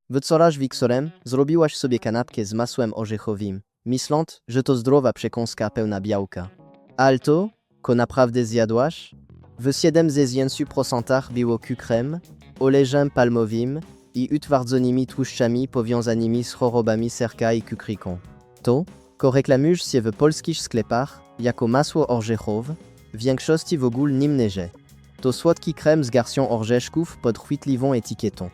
Wycoraż wiksorem, zrobiłaś sobie kanapkę z masłem orzechowym, myśląc, że to zdrowa przekąska pełna białka. Ale to, ko naprawdę zjadłaś? W 70% było cukrem, olejem palmowym i utwardzonymi tłuszczami powiązanymi z chorobami serca i cukryką. To, ko reklamujesz się w polskich sklepach jako masło orzechowe, w większości w ogóle nim nie. To słodki krem z garścią orzeszków pod chwytliwą etykietą.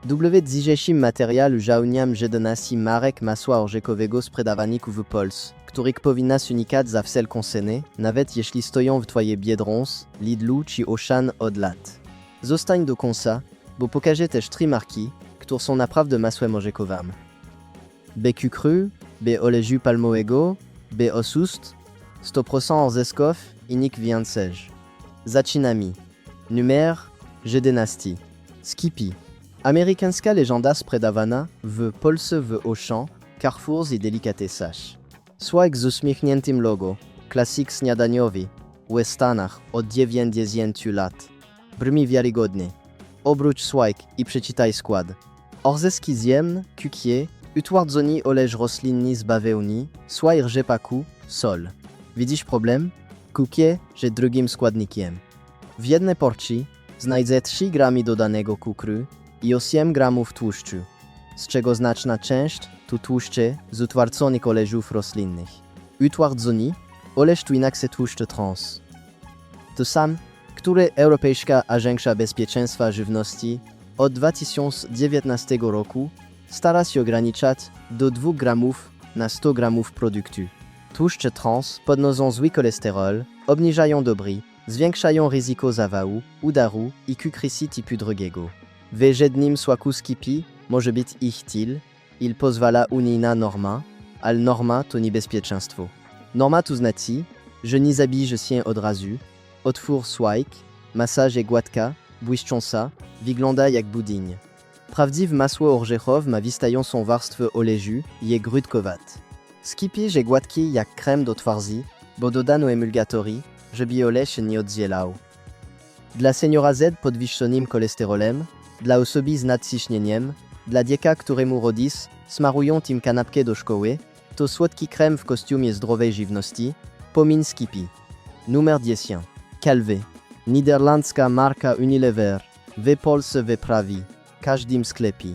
W dzisiejszym materialu żałniam 11 marek masła orzechowego sprzedawanych w Polsce, których powinnaś unikać za wszelką cenę, nawet jeśli stoją w twojej Biedronce, Lidlu czy Auchan od lat. Zostań do końca, bo pokażę też 3 marki, które są naprawdę masłem orzechowym. B cukru, B oleju palmowego, B osust, 100% orzeszków i nic więcej. Zaczynamy. Numer 11. Skippy. Amerykańska legenda sprzedawana w Polsce w Auchan, Carrefours i delikatesach. Słoik z uśmiechniętym logo, klasyk śniadaniowy, w Stanach od 90 lat. Brzmi wiarygodnie. Obróć słoik i przeczytaj skład. Orzeszki ziemne, cukier, utwardzony olej roślinny z bawełny, słoik rzepaku, sol. Widzisz problem? Cukier jest drugim składnikiem. W jednej porcji znajdzie 3 gramy dodanego cukru i 8 gramów tłuszczu, z czego znaczna część to tłuszcze z utwardzonych olejów roślinnych. Utwardzony olej to inaczej tłuszcze trans. To sam, który Europejska Agencja Bezpieczeństwa Żywności od 2019 roku stara się ograniczać do 2 gramów na 100 gramów produktu. Tłuszcze trans podnoszą zły cholesterol, obniżają dobry, zwiększają ryzyko zawału, udaru i cukrysy typu drugiego. W jednym słoiku Skippy może być ich tyle, il pozwala unijna norma, ale norma to niebezpieczeństwo. Norma to znaczy, że nie zabierze się od razu, otwór słoik, masaż jest gładka, błyszcząca, wygląda jak budyń. Prawdziwe masło orzechowe ma wystającą warstwę oleju i jest grudkowate. Skippy jest gładki jak krem do twarzy, bo dodano emulgatory, żeby olej się nie oddzielał. Dla seniora Z podwyższonym cholesterolem, dla osoby z nadciśnieniem, dla dziecka, któremu rodzic smarują tym kanapkę do szkoły, to słodki krem w kostiumie zdrowej żywności, pomin Skippy. Numer 10. Calvé. Niderlandzka marka Unilever. W Polsce wyprawi. Każdym sklepie.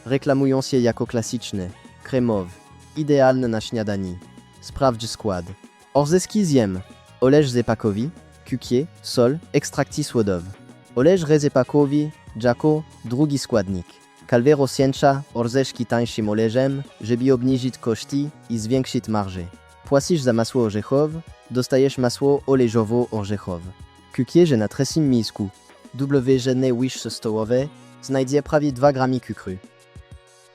Reklamują się jako klasyczny, kremowy, idealny na śniadanie. Sprawdź skład. Orzeszki ziemne, olej rzepakowy, cukier, sol, ekstrakty słodowe. Olej rzepakowy, Jaco, drugi składnik. Calvé rozcieńcza orzeszki tańszym olejem, żeby obniżyć koszty i zwiększyć marżę. Płacisz za masło orzechowe, dostajesz masło olejowo-orzechowe. Cukier na trzecim miejscu. W łyżce stołowej znajdzie prawie 2 gramy cukru.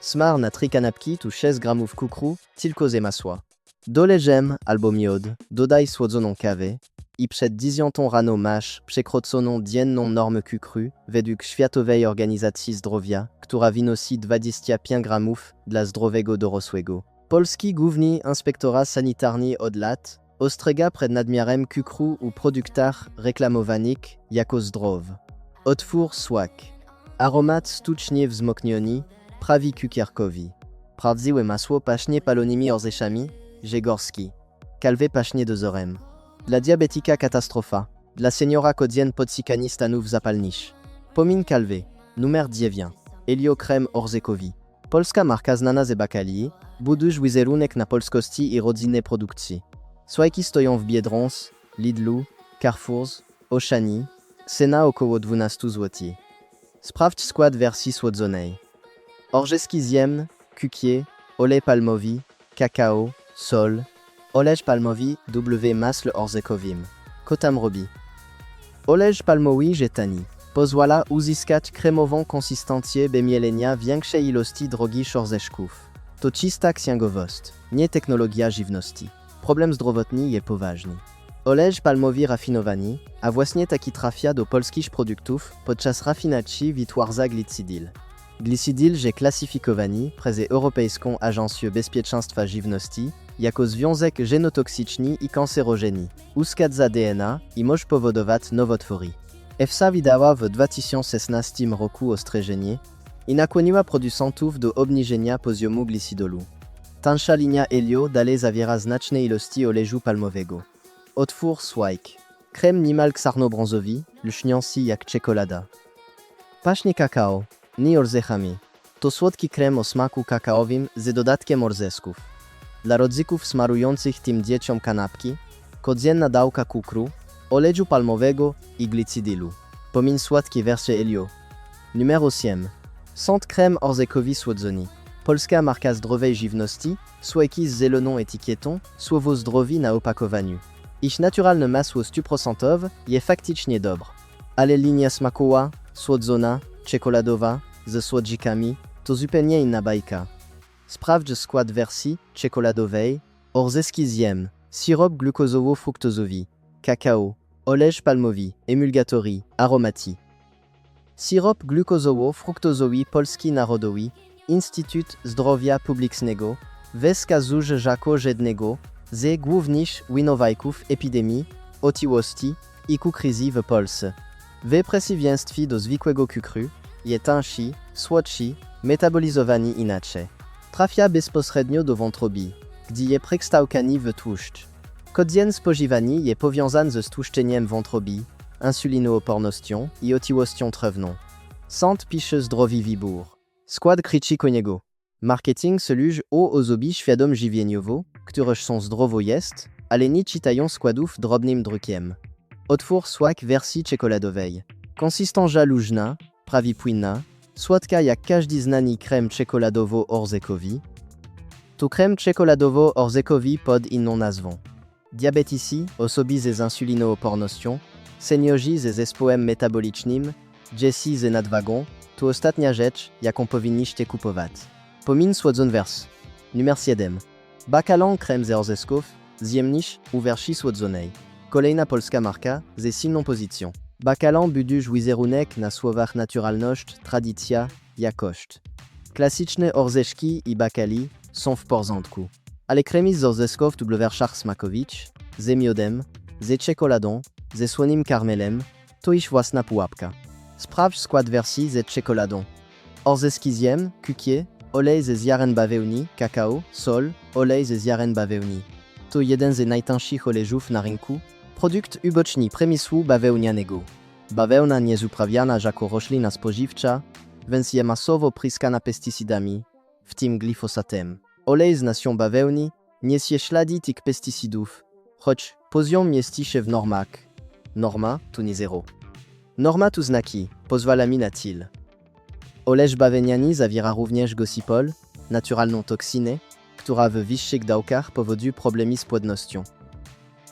Smar na 3 kanapki to 6 gramów cukru, tylko ze masła. Dolej dżem albo miód, dodaj słodzoną kawę i przed 10 rano masz przekroczoną dzienną normę cukru według Światowej Organizacji Zdrowia, która wynosi 25 gramów dla zdrowego dorosłego. Polski Główny Inspektorat Sanitarny od lat ostrzega przed nadmiarem cukru u produktach reklamowanych jako zdrowy. Otwór słoik. Aromat sztucznie wzmocniony, prawi cukierkowy. Prawdziwe masło pachnie palonymi orzeszami, Górski. Calvé pachnie dozorem. Dla diabetyka katastrofa. Dla seniora kodzien podsikanie stanów zapalnych. Pomin Calvé. Numer 9. Heliokrem orzechowy. Polska marka znana z bakalii, buduje wizerunek na polskości i rodzinnej produkcji. Słoiki stoją w Biedronce, Lidlu, Carrefours, Auchanie. Cena około 12 zł. Sprawdź skład wersji słodzonej. Orzeszki ziemne, cukier, olej palmowy, kakao, sol, olej palmowy W masł orzechowym. Co tam robi? Olej palmowy jest tani. Pozwala uzyskać kremową konsystencję bez mielenia większej ilości drogich orzeszków. To czysta księgowość, nie technologia żywności. Problem zdrowotny jest poważny. Olej palmowy rafinowany, a właśnie taki trafia do polskich produktów podczas rafinacji wytwarza glicydyl. Glicydyl jest klasyfikowany przez Europejską Agencję Bezpieczeństwa Żywności jako związek genotoksyczny i kancerogenny. Uszkadza DNA i może powodować nowotwory. EFSA wydała w 2016 roku ostrzeżenie, i nakłoniła producentów do obniżenia poziomu glicydolu. Tańsza linia Helio dalej zawiera znaczne ilości oleju palmowego. Otwór Swike. Krem niemal czarno-brązowy, lśniący jak czekolada. Pachnie kakao, nie orzechami. To słodki krem o smaku kakaowym z dodatkiem orzeszków. Dla rodzyków smarujących tym dzieciom kanapki, codzienna dawka cukru, oleju palmowego i glicydylu. Pomin słodkie wersje Helio. Numer 8. Sąd krem orzechowy słodzony. Polska marka zdrowej żywności, słoiki z zieloną etykietą, słowo zdrowi na opakowaniu. Ich naturalne masło 100% jest faktycznie dobre. Ale linia smakowa, słodzona, czekoladowa, ze słodzikami, to zupełnie inna bajka. Sprawdź skład wersji czekoladowej, orzeszki z jem, syrop glukozowo-fruktozowy, kakao, olej palmowy, emulgatory, aromaty. Syrop glukozowo-fruktozowy Polski Narodowy, Instytut Zdrowia Publicznego, wskazuje jako jednego z głównych winowajków epidemii, otyłości i cukryzy w Polsce. W przeciwieństwie do zwykłego cukru, jest tańszy, słodszy, metabolizowany inaczej. Trafia bezpośrednio do wątroby, gdzie jest przekształcany w tłuszcz. Codzienne spożywanie jest powiązane ze stłuszczeniem wątroby, insulinoopornością i otyłością trzewną. Sąd pisze zdrowy wybór. Skład kryczy koniego. Marketing sluży o osobie świadom żywieniowo, które są zdrowo jest, ale nie czytają składów drobnym drukiem. Otwór słak wersji czekoladowej. Konsystencja luźna, prawie płynna, słodka jak każdy znany krem czekoladowo-orzechowy. To krem czekoladowo-orzechowy pod inną nazwą. Diabetici, osoby z insulinoopornością, seniorzy z zespołem metabolicznym, dzieci z nadwagą, to ostatnia rzecz, jaką powinniście kupować. Pomin słodzon wers. Numer 7. Bakalan krem z orzeszków, zjemnisz u wersji słodzonej. Kolejna polska marka ze silną pozycją. Bakalan buduje wizerunek na słowach naturalność, tradycja, jakość. Klasyczne orzeszki i bakali są w porządku. Ale kremy z orzeszków to werszach smakowić, ze miodem, ze czekoladą, ze słonym karmelem, to ich własna pułapka. Sprawdź skład wersji z czekoladą. Orzeszki z jem, kukie, olej z ziaren bawełny, kakao, sol, olej z ziaren bawełny. To jeden z najtańszych olejów na rynku, produkt uboczny przemysłu bawełnianego. Bawełna nie jest uprawiana jako roślina spożywcza, więc jest masowo pryskana pestycydami, w tym glifosatem. Olej z nasion bawełny niesie ślady tych pestycydów, choć poziom mieści się w normach. Norma to nie zero. Norma to znaki, pozwala mi na til. Olej bawełniany zawiera również gossypol, naturalną toksynę, która w wyższych dawkach powoduje problemy z płodnością.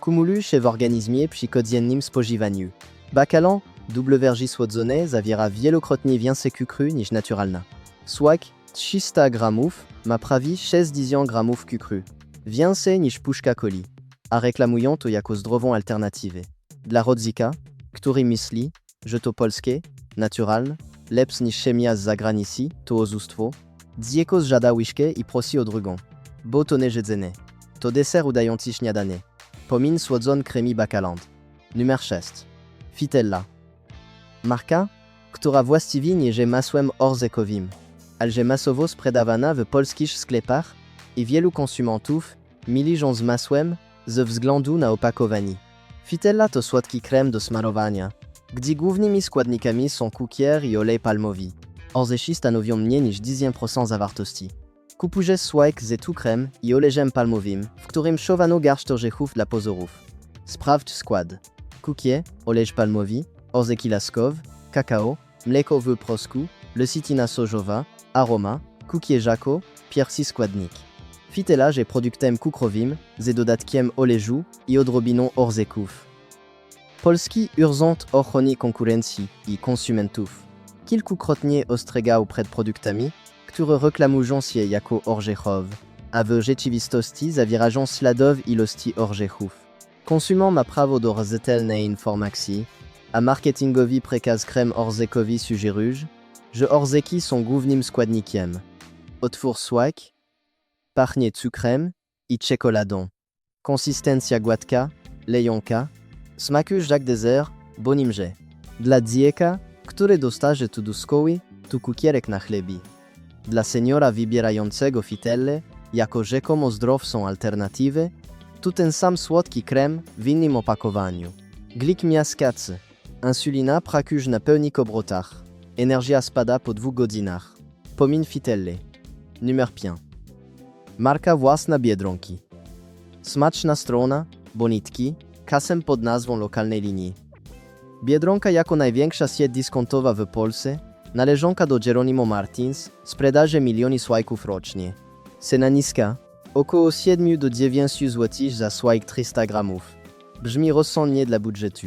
Kumuluje się w organizmie przy codziennym spożywaniu. Bakalan, double wersji słodzone, zawiera wielokrotnie więcej cukru niż naturalna. Słak 300 gramów ma prawie 60 gramów cukru, więcej niż puszka coli, a reklamują to jako zdrową alternatywę. Dla rodzyka, który myśli, że to polskie, naturalne, lepsze niż chemia z zagranicy, to oszustwo, dziecko zżada łyżkę i prosi o drugą, bo to nie jedzenie. To deser udający śniadanie. Pomin słodzon kremi Bakalan. Numer 6. Fitella. Marka, która właściwie nie jest masłem orzechowym, ale jest masowo sprzedawana w polskich sklepach i wielu konsumentów myliją z masłem ze względu na opakowanie. Fitella to słodki krem do smarowania, gdzie głównymi składnikami są cukier i olej palmowy. Orzechy stanowią mniej niż 10% zawartości. Kupuje słoik z cukrem i olejem palmowym, w którym szowano garść orzechów dla pozorów. Sprawdź skład. Cukier, olej palmowy, orzechy laskowe, kakao, mleko w prosku, lecitina sojowa, aroma, cukier jako, pierwszy składnik. Fitella jest produktem cukrowym z dodatkiem oleju i odrobiną orzechów. Polski Urząd Ochrony Konkurencji i Konsumentów kilkukrotnie ostrzegał przed produktami, które reklamują się jako orzechowe, a w rzeczywistości zawierają śladowe ilości orzechów. Konsument ma prawo do rzetelnej informacji, a marketingowy przekaz krem orzechowy sugeruje, że orzechy są głównym składnikiem. Otwór słak, pachnie cukrem i czekoladą. Konsystencja gładka, lejąca, smakuje jak deser, bo nimże. Dla dziecka, które dostaje tu do szkoły, tu cukierek na chlebi. Dla seniora wybierającego fitelle, jako rzekomo zdrow są alternatywy, tu ten sam słodki krem w innym opakowaniu. Glikemia skacy. Insulina pracuj na pełnych obrotach. Energia spada po 2 godzinach. Pomin fitelle. Numer 5. Marka własna Biedronki. Smaczna strona, bonitki, kasem pod nazwą lokalnej linii. Biedronka jako największa sieć dyskontowa w Polsce, należąca do Geronimo Martins, sprzedaży miliony słajków rocznie. Cena niska, około 7 do 9 zł za słajk 300 gramów. Brzmi rozsądnie dla budżetu.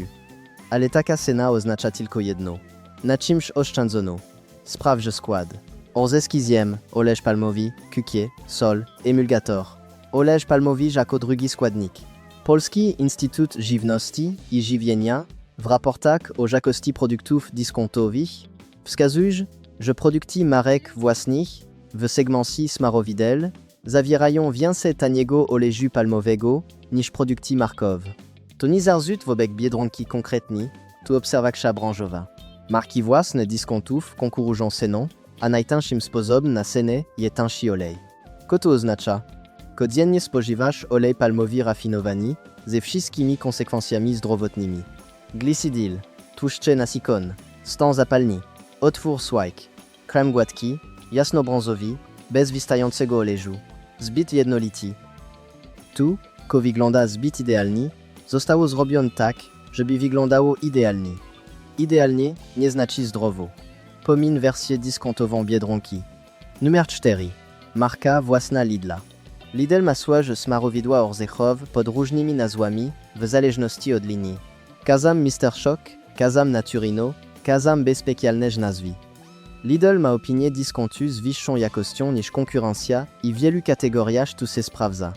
Ale taka cena oznacza tylko jedno. Na czymś oszczędzono. Sprawdź skład. Orzeski ziem, olej palmowy, cukier, sol, emulgator. Olej palmowy jako drugi składnik. Polski Instytut Żywności i Żywienia w raportach o jakości produktów dyskontowych wskazuje, że produkty marek własnych w segmencie smarowidel zawierają więcej taniego oleju palmowego niż produkty markowe. To nie zarzut wobec Biedronki konkretnie, to obserwacja branżowa. Marki własne dyskontów konkurują ceną, a najtańszym sposobem na cenę jest tańszy olej. Co to oznacza? Codziennie spożywasz olej palmowy rafinowany ze wszystkimi konsekwencjami zdrowotnymi. Glicydyl, tłuszcze na sikon, stan zapalny, otwór słajk, krem gładki, jasnobrązowy, bez wystającego oleju, zbyt jednolity. Tu, co wygląda zbyt idealnie, zostało zrobione tak, żeby wyglądało idealnie. Idealnie nie znaczy zdrowo. Pomin wersję dyskontową Biedronki. Numer 4. Marka własna Lidla. Lidl ma słoże smarowidła orzechowe pod różnymi nazwami w zależności od linii. Kazam Mr. Shock, Kazam Naturino, Kazam bez specjalnych nazwy. Lidl ma opinię dyskontu z wyższą jakością niż konkurencja i w wielu kategoriach tu się sprawdza.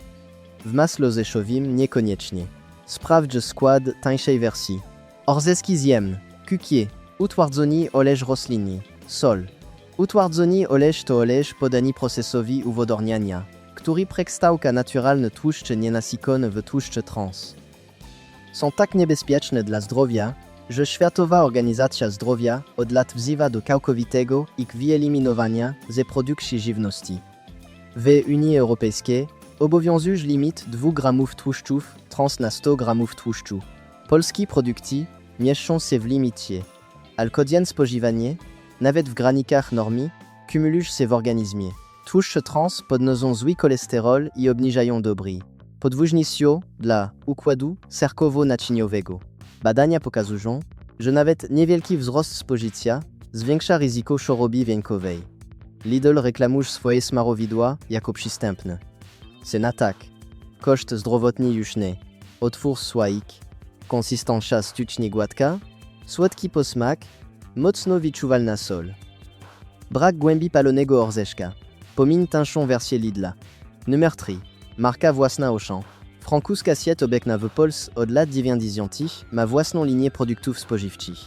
W masle orzeszowym niekoniecznie. Sprawdź skład tańszej wersji. Orzeski ziemne, cukier, utwardzony olej roślinny, sol. Utwardzony olej to olej podany procesowi uwodorniania, który przekształca naturalny tłuszcz nienasycony w tłuszcz trans. Są tak niebezpieczne dla zdrowia, że Światowa Organizacja Zdrowia od lat wzywa do całkowitego ich wyeliminowania ze produkcji żywności. W Unii Europejskiej obowiązuje limit 2 gramów tłuszczów trans na 100 gramów tłuszczu. Polskie produkty mieszczą się w limicie, ale codzienne spożywanie, nawet w granicach normy, kumuluje się w organizmie. Tłuszcze trans podnoszą zły cholesterol i obniżają dobry. Podwójnictwo dla układu serkowo-naczyniowego. Badania pokazują, że nawet niewielki wzrost spożycia zwiększa ryzyko choroby wieńkowej. Lidl reklamuje swoje smarowidła jako przystępne. Cena tak, koszt zdrowotny już nie, otwór słoik, konsystencja sztucznie gładka, słodki posmak, mocno wyczuwalna sol. Brak głębi palonego orzeszka. Pomin tańszą wersję Lidla. Numer 3. Marka własna Auchan. Francuska sieć obecna w Polsce od lat 90. ma własną linię produktów spożywczych.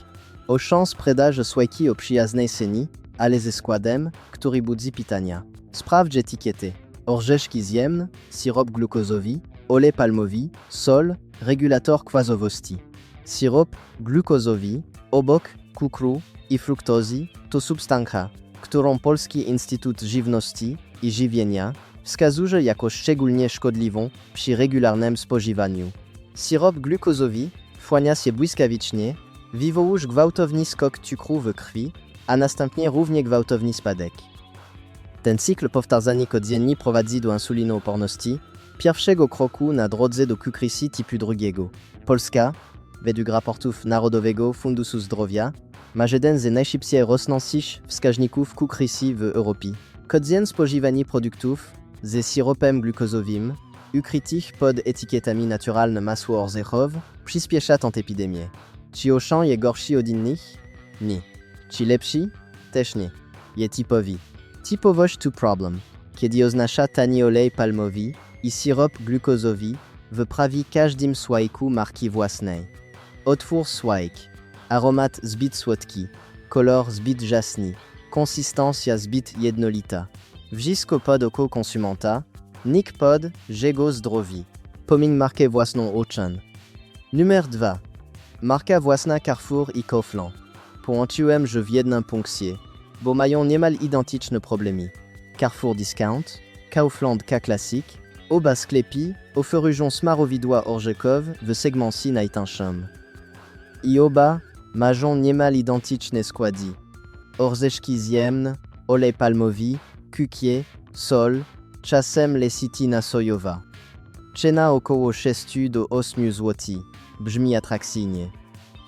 Auchan sprzedaje słojki o przyjaznej cenie, ale ze składem, który budzi pytania. Sprawdź etykiety. Orzeszki ziemne, syrop glukozowy, olej palmowy, sol, regulator kwasowości. Syrop glukozowy, obok cukru i fruktozy to substancja, którą Polski Instytut Żywności i Żywienia wskazuje jako szczególnie szkodliwą przy regularnym spożywaniu. Syrop glukozowy wchłania się błyskawicznie, wywołuje gwałtowny skok cukru w krwi, a następnie równie gwałtowny spadek. Ten cykl powtarzany codziennie prowadzi do insulinooporności, pierwszego kroku na drodze do cukrysy typu drugiego. Polska, według raportów Narodowego Funduszu Zdrowia, ma jeden z najszybciej rosnących wskaźników cukrysy w Europie. Codzienne spożywanie produktów ze syropem glukozowym, ukrytych pod etykietami naturalne masło orzechowe, przyspiesza tę epidemię. Czy Auchan jest gorszy od innych? Nie. Czy lepszy? Też nie. Jest typowy. Typowość to problem, kiedy oznacza tani olej palmowy i syrop glukozowy w prawie każdym słoiku marki własnej. Otwór słoik, aromat zbyt słodki, kolor zbyt jasny, konsystencja zbyt jednolita. Wszystko pod oko konsumenta, nikt pod, że go zdrowi. Pomin markę własną Auchan. Numer 2. Marka własna Carrefour i Kaufland. Połączyłem, że w jednym punkcie. bo mają niemal identyczne problemy. Carrefour Discount, Kaufland K Classic, oba sklepi oferują smarowidła orzechowe w segmencie najtańszym. I oba mają niemal identyczne składy. Orzeszki ziemne, olej palmowy, cukier, sol, czasem lecitina sojowa. Cena około 6 do 8 zł. Brzmi atrakcyjnie.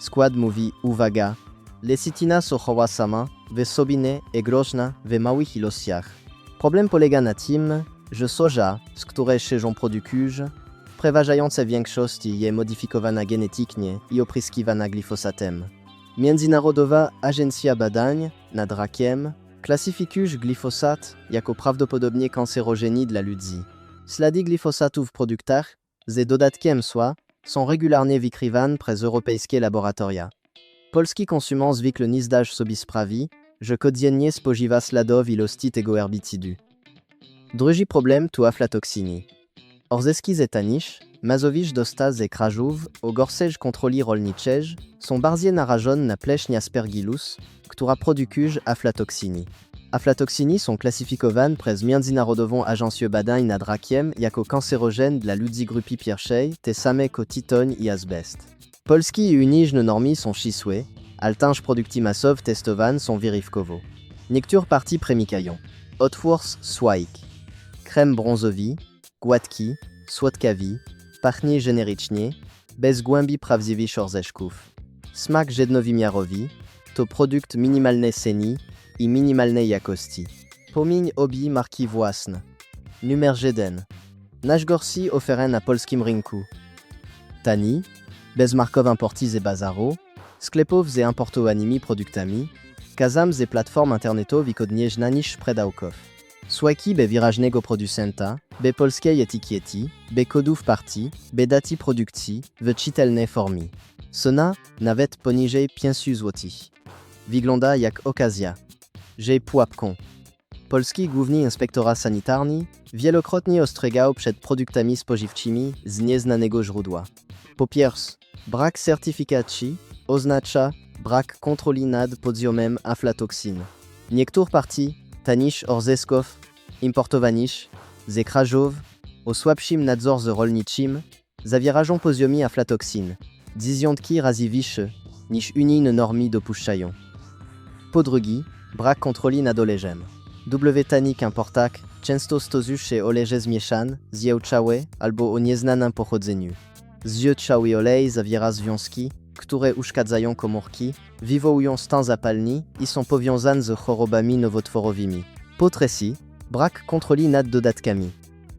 Skład mówi, uwaga, lecitina sojowa sama, wysobina i groźna w małych ilościach. Problem polega na tym, że soja, z której się produkuje, w przeważającej większości jest modyfikowana genetycznie i opryskiwana glifosatem. Międzynarodowa Agencja Badań nad Rakiem klasyfikuje glifosat jako prawdopodobnie kancerogeni dla ludzi. Ślady glifosatu w produktach z dodatkiem sła są regularnie wykrywane przez europejskie laboratoria. Polski konsument zwykle nie zdaje sobie sprawy, że codziennie spożywa śladowe ilości tego herbicydu. Drugi problem to aflatoksiny. Orzeski zetanisz, mazowisz dosta ze krażów o gorszej kontroli rolniczej są bardziej narażone na pleśń Aspergillus, która produkuje aflatoksiny. Aflatoksiny są klasyfikowane przez Międzynarodową Agencję Badań nad Rakiem jako kancerogen dla ludzi grupy pierwszej, te same co tytoń i azbest. Polskie i unijne normy są ścisłe, ale też produkty masowe testowane są wyrywkowo. Niektóre partie przenikają. Otwór słoik, krem brązowy, gładki, słodkawy, pachnie generycznie, bez głębi prawdziwych orzeszków. Smak jednowymiarowy, to produkt minimalnej ceny i minimalnej jakości. Pomiń obie marki własne. Numer 1. Nasz gorszy oferę na polskim rynku. Tani, bez marków importy z bazaru, sklepów z importowanymi produktami, kazam z platform internetowych odnieżna niż sprzedawców. Słoiki bez wyraźnego producenta, bez polskiej etykiety, bez kodów partii, bez daty produkcji, w czytelnej formie. Cena nawet poniżej 5 zł. Wygląda jak okazja. Że pułapką. Polski Główny Inspektorat Sanitarny wielokrotnie ostrzegał przed produktami spożywczymi z nieznanego źródła. Po pierwsze, brak certyfikacji oznacza brak kontroli nad poziomem aflatoksyn. Niektóre partie tanich orzeszków importowanych z krażów o słabszym nadzorze rolniczym zawierają poziomy aflatoksyn dziesiątki razy wyższe niż unijne normy dopuszczają. Po drugie, brak kontroli nad olejem. W-tanik importak często stosuje się oleje zmieszane, zjełczałe albo o nieznanym pochodzeniu. Zjełczały olej zawiera związki, które uszkadzają komórki, wywołują stan zapalny i są powiązane z chorobami nowotworowymi. Po trzecie, brak kontroli nad dodatkami.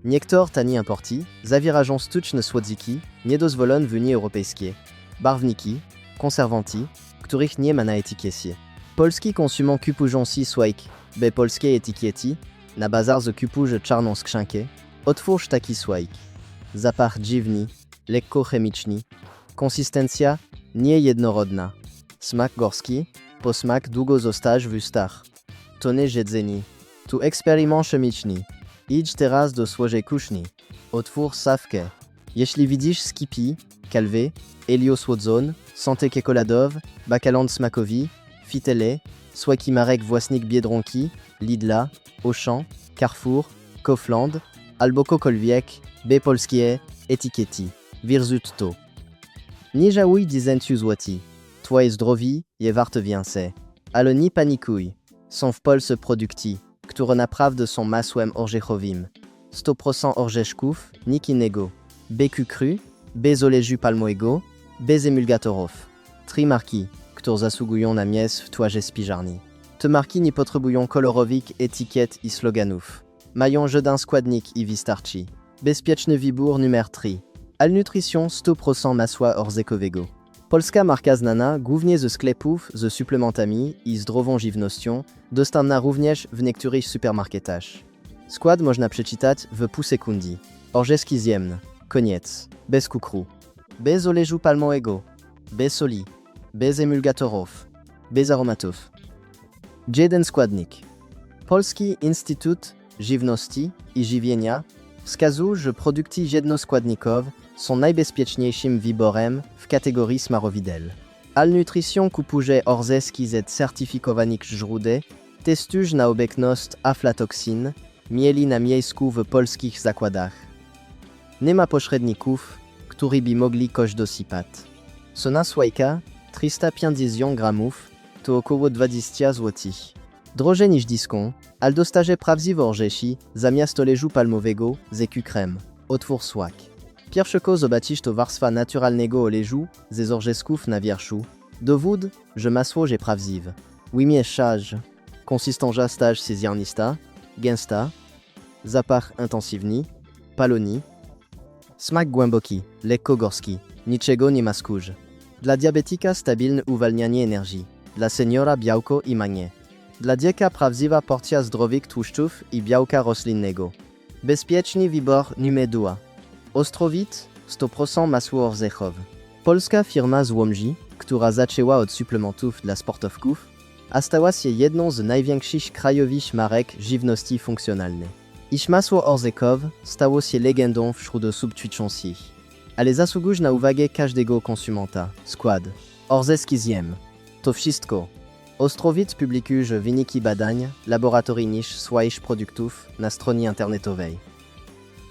Niektóre tanie importy zawierają sztuczne słodziki niedozwolone w Unii Europejskiej, barwniki, konserwanty, których nie ma na etykiecie. Polski konsument kupują si słoik bez polskiej etykiety, na bazar z kupuje czarną skrzynkę, otwórz taki słoik. Zapach dziwny, lekko chemiczny, konsystencja niejednorodna, smak gorski, posmak długo zostać w ustach. To nie jedzenie, to eksperyment chemiczny. Idź teraz do swojej kuchni, otwórz szafkę. Jeśli widzisz skipi, kalwy, heliosłodzone, santé czekoladowe, bakaland smakowy, fitele, słoiki marek własnych Biedronki, Lidla, Auchan, Carrefour, Kaufland, albo cokolwiek, bez polskiej etykiety. Wyrzuć to. Nie żałuj 10 zł. Twoje zdrowie jest warte więcej. Ale nie panikuj. Są w Polsce produkty, które naprawdę są masłem orzechowym. 100% orzeszków, nic innego. Bez cukru, bez oleju palmowego, bez emulgatorów. 3 marki, które zasługują na miejsce w twarzy spiżarni. Te marki nie potrzebują kolorowych etykiet i sloganów. Mają jeden składnik i wystarczy. Bezpieczny wybór numer 3. Alnutrition 100% masła orzechowego. Polska marka znana głównie ze sklepów z suplementami i zdrową żywnością, dostępna również w niektórych supermarketach. Skład można przeczytać w pół sekundy. Orzeszki ziemne. Koniec. Bez cukru. Bez oleju palmowego. Bez soli. Bez emulgatorów. Bez aromatów. Jeden składnik. Polski Instytut Żywności i Żywienia wskazuje, że produkty jednoskładnikowe są najbezpieczniejszym wyborem w kategorii smarowidel. Alnutrition kupuje orzeszki z certyfikowanych źródeł Testuż na obecność aflatoksin mieli na miejscu w polskich zakładach. Nie ma pośredników, którzy by mogli kość dosypać. Cena słoika 350 gramów to około 20 zł. Drożej niż dyskont, ale dostarze prawdziwe orzechy zamiast oleju palmowego z EQ-Creme. Otwór słak. Pierwszego zobaczysz to warstwa naturalnego oleju ze orzeszków na wierzchu. Dowód, że masło jest prawdziwe. Wymieszać. Konsystencja stage ziarnista, gęsta. Zapach intensywny, palony. Smak głęboki, lekko gorski. Niczego nie ma skórz. Dla diabetyka stabilne uwalnianie energii. Dla seniora białko i magnie. Dla dziecka prawdziwa porcja zdrowych tłuszczów i białka roślinnego. Bezpieczny wybór numer 2. Ostrowit 100% masło orzechowe. Polska firma z Łomży, która zaczęła od suplementów dla sportowców, a stała się jedną z największych krajowych marek żywności funkcjonalnej. Ich masło orzechowe stało się legendą wśród osób ćwiczących. Ale zasługuje na uwagę każdego konsumenta. Skład. Orzeszki zjem. To wszystko. Ostrowit publikuje wyniki badań laboratoryjnych swoich produktów na stronie internetowej.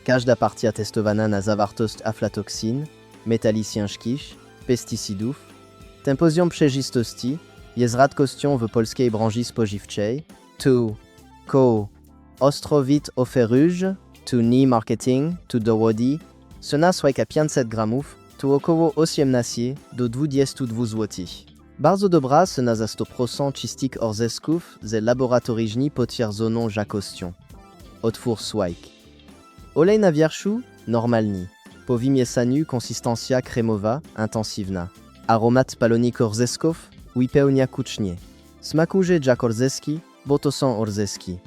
Każda partia testowana na zawartość aflatoksin, metali ciężkich, pestycydów. Ten poziom przejrzystości jest rzadkością w polskiej branży spożywczej. Tu, Ostrowit oferuje, tu nie marketing, tu dowody. Cena słoika 500 gramów to około 18 do 22 zł. Bardzo dobra cena za 100% czystych orzeszków z laboratoryjnie potwierdzoną jakością. Otwór słoik. Olej na wierzchu normalny. Po wymieszaniu konsystencja kremowa, intensywna. Aromat palonik orzeszków wypełnia kucznie. Smakuje jak orzeszki, bo to są orzeszki.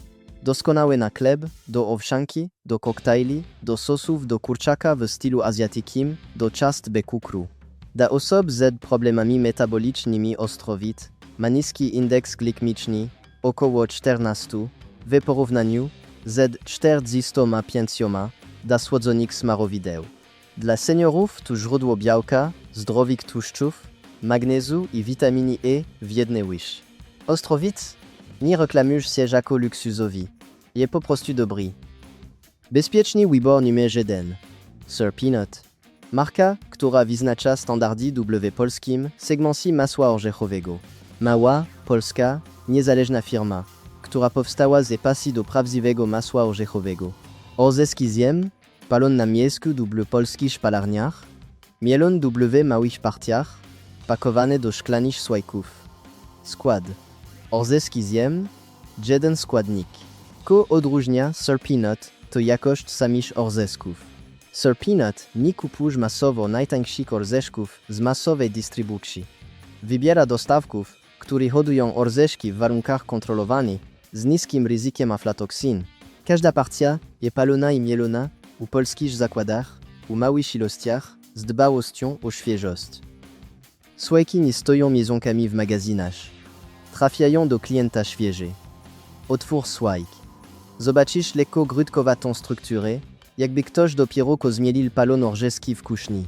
Doskonałe na chleb, do owsianki, do koktajli, do sosów, do kurczaka w stylu azjatyckim, do ciast bez cukru. Dla osób z problemami metabolicznymi Ostrowit ma niski indeks glikemiczny, około 14, w porównaniu z 45 dla słodzonych smarowideł. Dla seniorów to źródło białka, zdrowych tłuszczów, magnezu i witaminy E w jednej łyż. Ostrowit nie reklamuje się jako luksusowy. Jest po prostu dobry. Bezpieczny wybór numer 1. Sir Peanut. Marka, która wyznacza standardy w polskim segmencie masła orzechowego. Mała, polska, niezależna firma, która powstała z pasji do prawdziwego masła orzechowego. Orzeszki zjem, palon na miejscu w polskich szpalarniach, mielon w małych partiach, pakowane do szklanych słoików. Skład. Orzeszki zjem, jeden składnik. Co odróżnia Sir Peanut to jakość samych orzeszków. Sir Peanut nie kupuje masowo najtańszych orzeszków z masowej dystrybucji. Wybiera dostawców, którzy hodują orzeszki w warunkach kontrolowanych z niskim ryzykiem aflatoksin. Każda partia jest palona i mielona u polskich zakładach, u małych ilościach, z dbałością o świeżość. Słoiki nie stoją miesiącami w magazynach. Trafiają do klienta świeży. Otwór słoik. Zobaczysz lekko grudkowatą strukturę, jakby ktoś dopiero zmielił palon orzeszki w kuchni.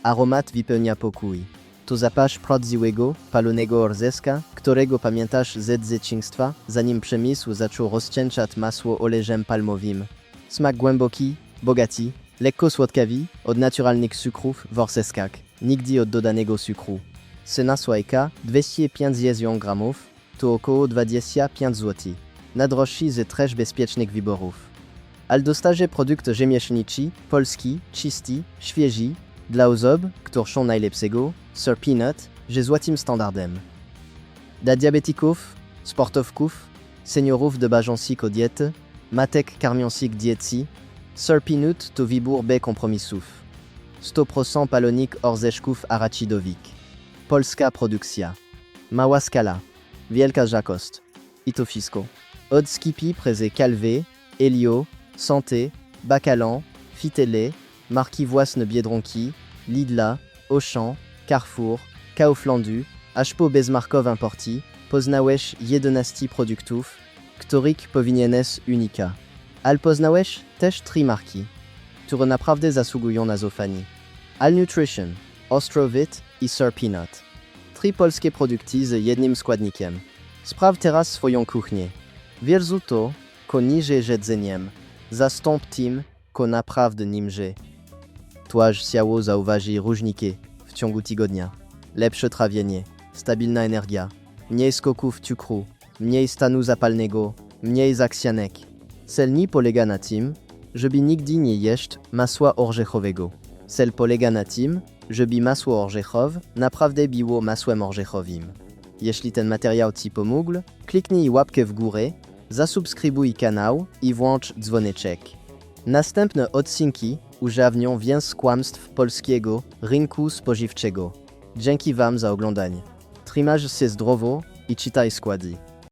Aromat wypełnia pokój. To zapach prawdziwego, palonego orzeszka, którego pamiętasz z dzieciństwa, zanim przemysł zaczął rozcieńczać masło olejem palmowym. Smak głęboki, bogaty, lekko słodkawy, od naturalnych cukrów w orzeszkach, nigdy od dodanego cukru. Cena słoika 250 gramów to około 25 zł. Najdroższy z 3 bezpiecznych wyborów. Ale dostarczy produkt rzemieślniczy, polski, czysty, świeży, dla osób, które są najlepszego, Sir Peanut, że złotym standardem. Dla diabetyków, sportowców, seniorów dbających o dietę, matek karmiących dzieci, Sir Peanut to wybór bez kompromisów. 100% palonik orzeszków arachidowych. Polska produkcja. Mała skala. Wielka jakość. I to wszystko. Od skipi przez Calvé, Elio, Santé, Bacalan, Fitele, marki własne Biedronki, Lidla, Auchan, Carrefour, Kauflandu, aż po bezmarkowe importy, poznałeś 11 produktów, których powinieneś unika. Ale poznałeś też 3 marki, które naprawdę zasługują na zaufanie. All Nutrition, Ostrowit i Sir Peanut. 3 polskie produkty z jednym składnikiem. Spraw teraz swoją kuchnię. Wierzu to, ko niże jedzeniem, zastąp tym, ko naprawdę nimże. Twarz ciało zauważy różniki w ciągu tygodnia. Lepsze trawienie, stabilna energia, mniej skoków cukru, mniej stanu zapalnego, mniej zaksjanek. Cel nie polega na tym, żeby nigdy nie jeść masła orzechowego. Cel polega na tym, żeby masło orzechowe naprawdę było masłem orzechowym. Jeśli ten materiał Ci pomógł, kliknij łapkę w górę, zasubskrybuj kanał i włącz dzwoneczek. Następne odcinki ujawnią więcej kłamstw polskiego rynku spożywczego. Dzięki Wam za oglądanie. Trzymaj się zdrowo i czytaj składy.